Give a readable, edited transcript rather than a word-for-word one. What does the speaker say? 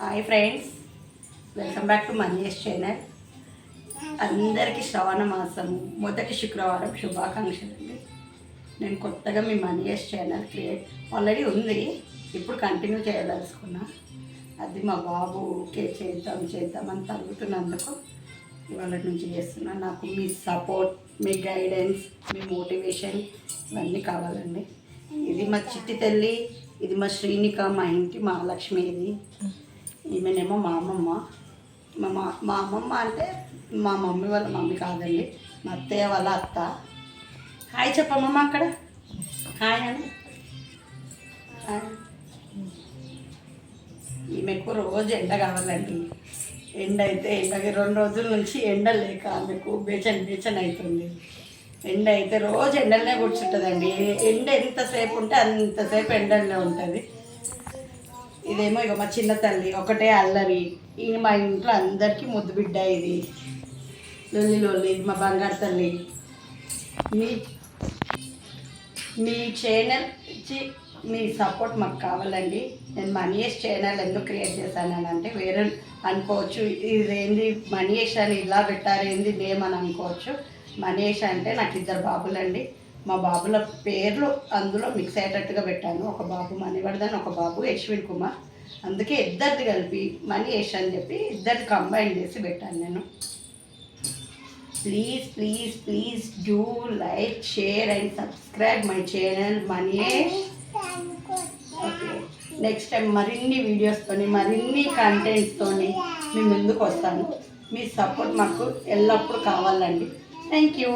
Hi friends, welcome back to Manish channel. అందరికీ శ్రావణ మాసం మొదటి శుక్రవారం శుభాకాంక్షలు అండి. నేను కొత్తగా మీ మనీష్ ఛానల్ ఆల్రెడీ ఉంది, ఇప్పుడు కంటిన్యూ చేయదలుచుకున్నా. అది మా బాబు ఓకే చేద్దామని తగ్గుతున్నందుకు ఇవాళ నుంచి చేస్తున్నా. నాకు మీ సపోర్ట్, మీ గైడెన్స్, మీ మోటివేషన్ ఇవన్నీ కావాలండి. ఇది మా చిట్టి తల్లి, ఇది మా శ్రీనిక, మా ఇంటి మహాలక్ష్మి. ఇది ఈమెనేమో మా అమ్మమ్మ. మా అమ్మమ్మ అంటే మా మమ్మీ వాళ్ళ మమ్మీ కాదండి, మా అత్తయ్య వాళ్ళ అత్త. హాయ్ చెప్పమ్మమ్మ, అక్కడ హాయ్ అని. ఈమెకు రోజు ఎండ కావాలండి. ఎండ అయితే ఎండకి 2 రోజుల నుంచి ఎండ లేక ఆమెకు బేచన్ అవుతుంది. ఎండ అయితే రోజు ఎండలనే కూర్చుంటుందండి. ఎండ ఎంతసేపు ఉంటే అంతసేపు ఎండలనే ఉంటుంది. ఇదేమో ఇక మా చిన్న తల్లి ఒకటే అల్లరి. ఈయన మా ఇంట్లో అందరికీ ముద్దు బిడ్డ. ఇది లొల్లి మా బంగారు తల్లి. మీ ఛానల్ ఇచ్చి మీ సపోర్ట్ మాకు కావాలండి. నేను మనీష్ ఛానల్ ఎందుకు క్రియేట్ చేశానంటే వేరే అనుకోవచ్చు, ఇదేంది మనీష్ అని ఇలా పెట్టారేంది నేమ్ అని అనుకోవచ్చు. మనీష్ అంటే నాకు 2 బాబులండి. మా బాబుల పేర్లు అందులో మిక్స్ అయ్యేటట్టుగా పెట్టాను. ఒక బాబు మణివర్ధన్, ఒక బాబు యశ్విన్ కుమార్. అందుకే ఇద్దరిది కలిపి మనీష్ అని చెప్పి ఇద్దరిది కంబైన్ చేసి పెట్టాను నేను. Please do like, share and subscribe my channel Manish. Okay, next time మరిన్ని వీడియోస్తోని, మరిన్ని కంటెంట్స్తోని మీ ముందుకు వస్తాను. మీ సపోర్ట్ మాకు ఎల్లప్పుడూ కావాలండి. Thank you.